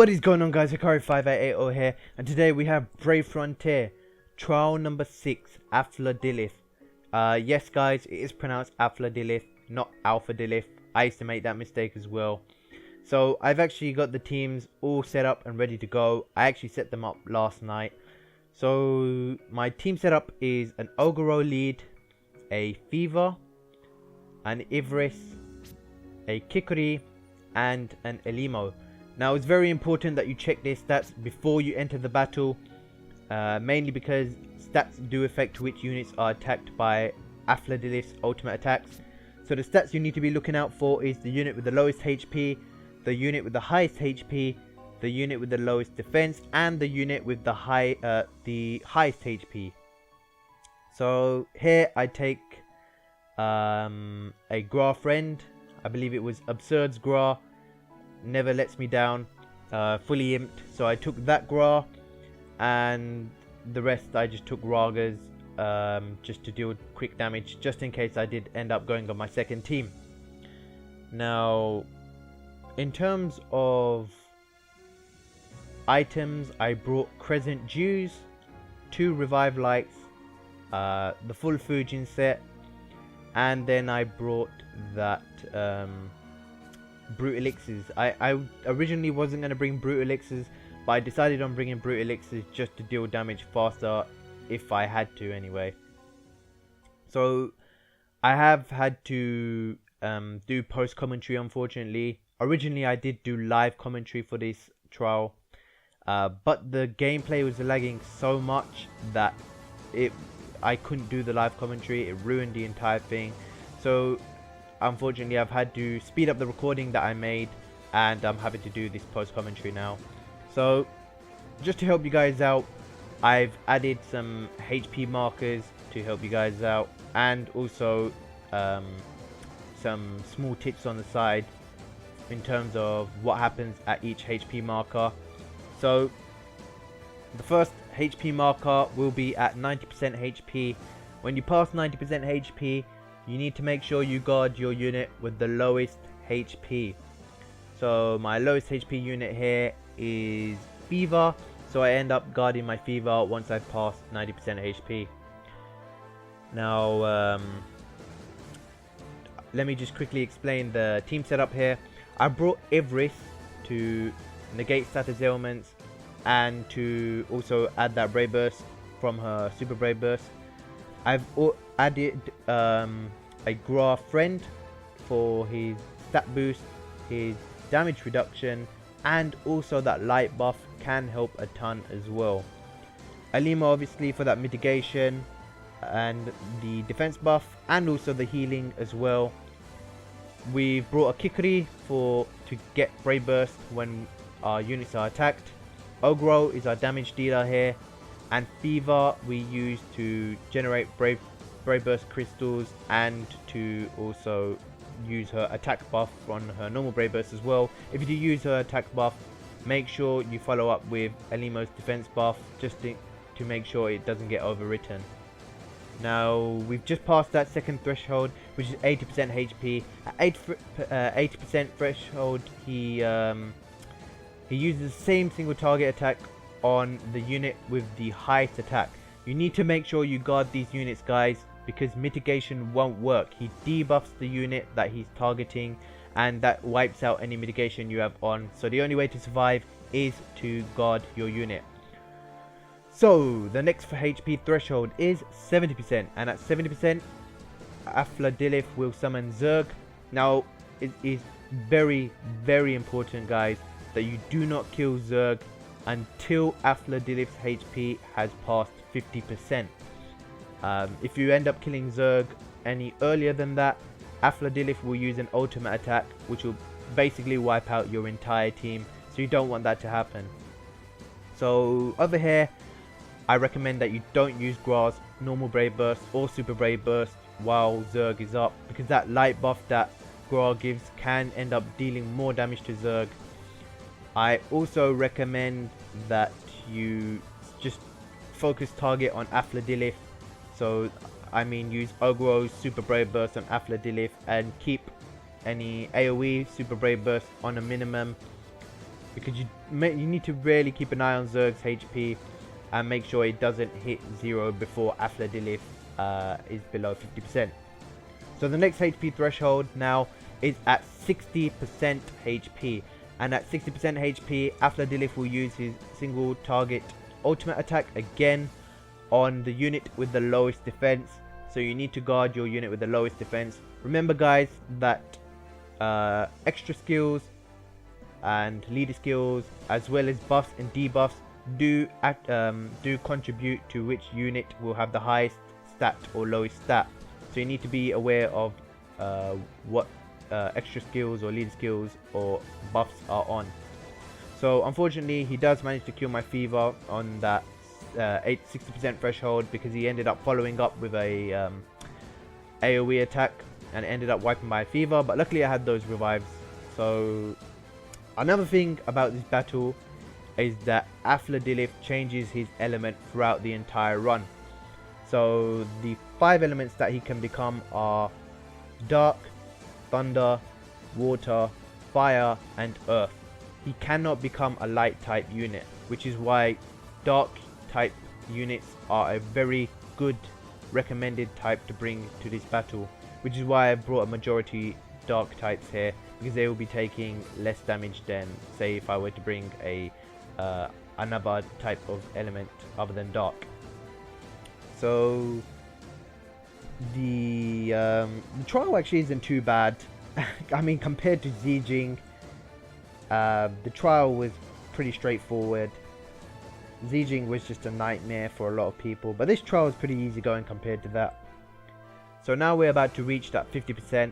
What is going on, guys? Hikari5880 here, and today we have Brave Frontier, trial number 6, Afla Dilith. Yes guys, it is pronounced Afla Dilith, not Alpha Dilith. I used to make that mistake as well. So I've actually got the teams all set up and ready to go. I actually set them up last night. So my team setup is an Ogoro lead, a Fever, an Ivris, a Kikuri, and an Elimo. Now it's very important that you check their stats before you enter the battle, mainly because stats do affect which units are attacked by Afla Dilith's ultimate attacks. So the stats you need to be looking out for is the unit with the lowest HP, the unit with the highest HP, the unit with the lowest defense, and the unit with the highest HP. So here I take a Gra friend. I believe it was Absurd's Gra. Never lets me down, fully imped, so I took that Gra, and the rest I just took Ragas, just to deal quick damage, just in case I did end up going on my second team. Now, in terms of items, I brought Crescent Dews, 2 Revive Lights, the full Fujin set, and then I brought that Brute Elixirs. I originally wasn't going to bring Brute Elixirs, but I decided on bringing Brute Elixirs just to deal damage faster if I had to anyway. So I have had to do post commentary, unfortunately. Originally I did do live commentary for this trial, but the gameplay was lagging so much that I couldn't do the live commentary. It ruined the entire thing. So unfortunately I've had to speed up the recording that I made, and I'm having to do this post commentary now. So just to help you guys out, I've added some HP markers to help you guys out, and also some small tips on the side in terms of what happens at each HP marker. So the first HP marker will be at 90% HP. When you pass 90% HP, you need to make sure you guard your unit with the lowest HP. So my lowest HP unit here is Fever, so I end up guarding my Fever once I pass 90% HP. Now let me just quickly explain the team setup here. I brought Ivris to negate status ailments and to also add that Brave Burst from her Super Brave Burst. I've added a Gra friend for his stat boost, his damage reduction, and also that light buff can help a ton as well. Elimo obviously for that mitigation and the defense buff, and also the healing as well. We've brought a Kikuri to get Brave Burst when our units are attacked. Ogro is our damage dealer here, and Fever we use to generate Brave Burst crystals, and to also use her attack buff on her normal Brave Burst as well. If you do use her attack buff, make sure you follow up with Elimo's defense buff, just to make sure it doesn't get overwritten. Now we've just passed that second threshold, which is 80% HP. At 80% threshold, he uses the same single target attack on the unit with the highest attack. You need to make sure you guard these units, guys, because mitigation won't work. He debuffs the unit that he's targeting, and that wipes out any mitigation you have on. So the only way to survive is to guard your unit. So the next HP threshold is 70%, and at 70% Afla Dilith will summon Zerg. Now it is very, very important, guys, that you do not kill Zerg until Afla Dilith's HP has passed 50%. If you end up killing Zerg any earlier than that, Afla Dilith will use an ultimate attack, which will basically wipe out your entire team, so you don't want that to happen. So over here, I recommend that you don't use Gra's normal Brave Burst or Super Brave Burst while Zerg is up, because that light buff that Gra gives can end up dealing more damage to Zerg. I also recommend that you just focus target on Afla Dilith. So I mean, use Ogro's Super Brave Burst on Afla Dilith and keep any AoE Super Brave Burst on a minimum. because you need to really keep an eye on Zerg's HP and make sure it doesn't hit 0 before Afla Dilith is below 50%. So the next HP threshold now is at 60% HP, and at 60% HP, Afla Dilith will use his single target ultimate attack again on the unit with the lowest defense. So you need to guard your unit with the lowest defense. Remember guys that extra skills and leader skills, as well as buffs and debuffs, do contribute to which unit will have the highest stat or lowest stat. So you need to be aware of what extra skills or leader skills or buffs are on. So unfortunately he does manage to kill my fever on that 60% threshold, because he ended up following up with a AoE attack and ended up wiping my fever, but luckily I had those revives. So another thing about this battle is that Afla Dilith changes his element throughout the entire run. So the 5 elements that he can become are dark, thunder, water, fire and earth. He cannot become a light type unit, which is why dark type units are a very good recommended type to bring to this battle, which is why I brought a majority dark types here, because they will be taking less damage than, say, if I were to bring a another type of element other than dark. So the trial actually isn't too bad. I mean, compared to Zijing, the trial was pretty straightforward. Zijing was just a nightmare for a lot of people, but this trial is pretty easy going compared to that. So now we're about to reach that 50%.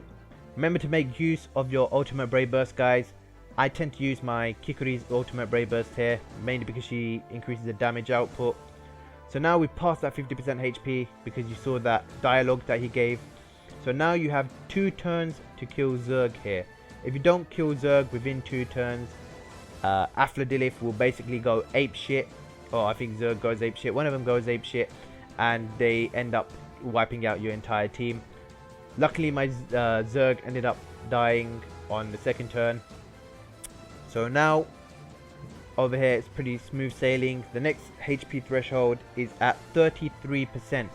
Remember to make use of your ultimate Brave Burst, guys. I tend to use my Kikuri's ultimate Brave Burst here, mainly because she increases the damage output. So now we've passed that 50% HP, because you saw that dialogue that he gave. So now you have 2 turns to kill Zerg here. If you don't kill Zerg within 2 turns, Afla Dilith will basically go apeshit. Oh, I think Zerg goes apeshit. One of them goes apeshit, and they end up wiping out your entire team. Luckily, my Zerg ended up dying on the 2nd turn. So now, over here, it's pretty smooth sailing. The next HP threshold is at 33%.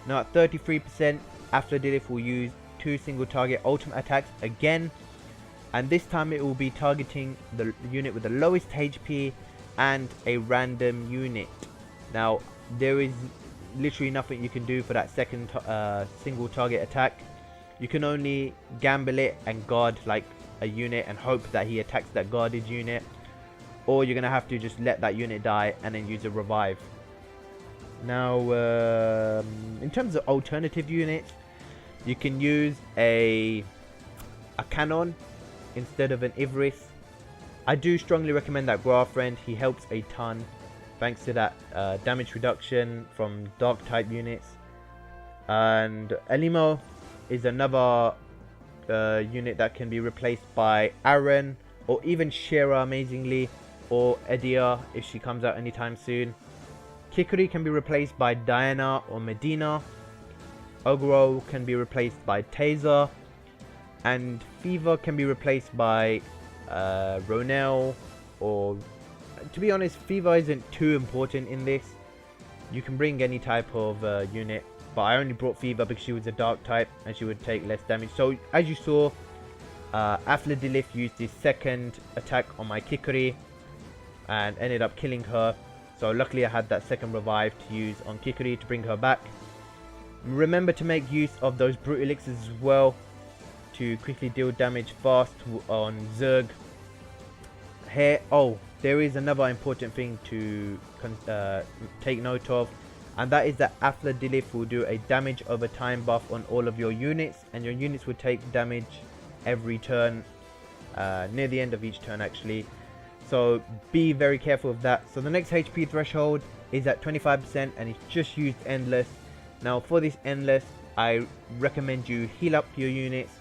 Now at 33%, Afla Dilith will use 2 single target ultimate attacks again. And this time it will be targeting the unit with the lowest HP and a random unit. Now there is literally nothing you can do for that second single target attack. You can only gamble it and guard like a unit and hope that he attacks that guarded unit, or you're gonna have to just let that unit die and then use a revive. Now in terms of alternative units, you can use a cannon instead of an Ivris. I do strongly recommend that Graph Friend. He helps a ton thanks to that damage reduction from dark type units. And Elimo is another unit that can be replaced by Aaron or even Shera, amazingly, or Edia if she comes out anytime soon. Kikuri can be replaced by Diana or Medina. Ogro can be replaced by Taser, and Fever can be replaced by Ronel, or to be honest, Fever isn't too important in this. You can bring any type of unit, but I only brought Fever because she was a dark type and she would take less damage. So as you saw, Afla Dilith used his second attack on my Kikuri and ended up killing her. So luckily I had that second revive to use on Kikuri to bring her back. Remember to make use of those brute elixirs as well to quickly deal damage fast on Zerg. Here, oh, there is another important thing to take note of, and that is that Afla Dilith will do a damage over time buff on all of your units, and your units will take damage every turn, near the end of each turn actually. So be very careful of that. So the next HP threshold is at 25% and it's just used Endless. Now for this Endless, I recommend you heal up your units,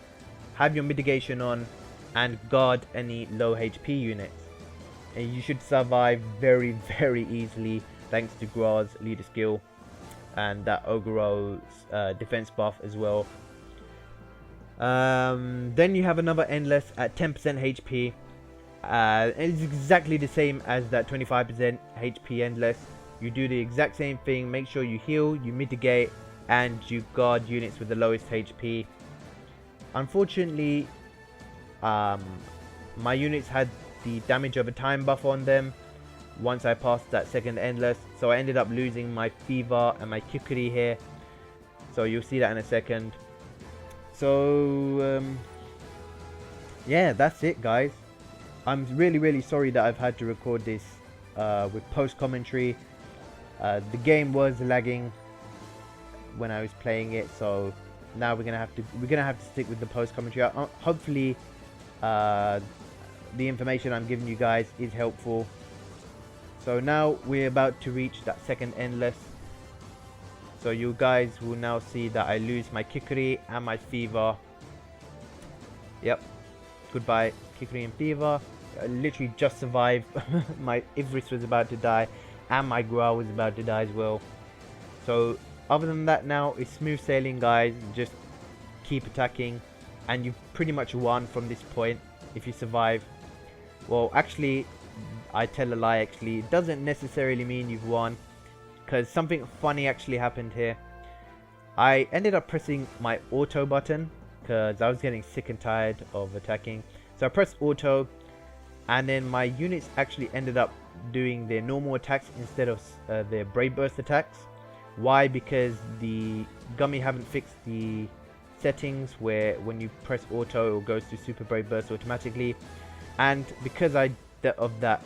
have your mitigation on, and guard any low HP units. And you should survive very, very easily thanks to Gra's leader skill and that Ogoro's defense buff as well. Then you have another Endless at 10% HP. It's exactly the same as that 25% HP endless. You do the exact same thing. Make sure you heal, you mitigate, and you guard units with the lowest HP. Unfortunately, my units had the damage over time buff on them once I passed that second endless, so I ended up losing my fever and my kikuri here. So you'll see that in a second. So yeah, that's it, guys. I'm really sorry that I've had to record this with post commentary. The game was lagging when I was playing it, so now we're gonna have to stick with the post commentary. Hopefully the information I'm giving you guys is helpful. So now we're about to reach that second endless, so you guys will now see that I lose my kikuri and my fever. Yep, goodbye kikuri and fever. I literally just survived. My Ivris was about to die and my Gra was about to die as well. So other than that, now it's smooth sailing, guys. Just keep attacking and you've pretty much won from this point if you survive. Well, actually, I tell a lie. Actually, it doesn't necessarily mean you've won, because something funny actually happened here. I ended up pressing my auto button because I was getting sick and tired of attacking. So I pressed auto, and then my units actually ended up doing their normal attacks instead of their brave burst attacks. Why? Because the Gummy haven't fixed the settings where when you press auto it goes to super brave burst automatically, and because of that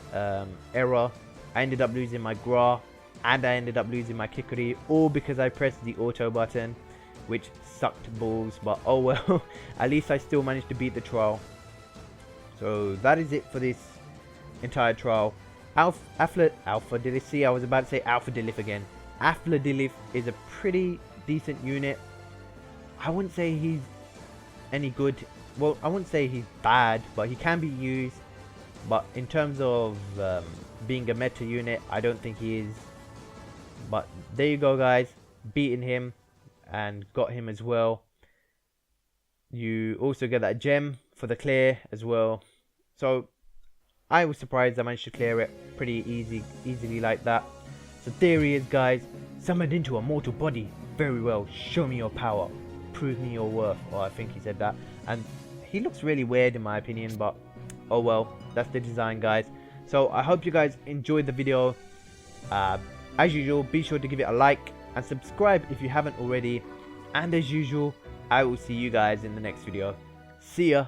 error, I ended up losing my Gra and I ended up losing my kikuri, all because I pressed the auto button, which sucked balls. But oh well. At least I still managed to beat the trial. So that is it for this entire trial. Afla Dilith. See, I was about to say Alpha Dilith again. Afla Dilith is a pretty decent unit. I wouldn't say he's any good. Well, I wouldn't say he's bad, but he can be used. But in terms of being a meta unit, I don't think he is. But there you go, guys. Beating him and got him as well. You also get that gem for the clear as well. So I was surprised I managed to clear it pretty easily like that. So there he is, guys. Summoned into a mortal body. Very well. Show me your power. Prove me your worth. Or I think he said that. And he looks really weird in my opinion, but oh well. That's the design, guys. So I hope you guys enjoyed the video. As usual, be sure to give it a like and subscribe if you haven't already. And as usual, I will see you guys in the next video. See ya.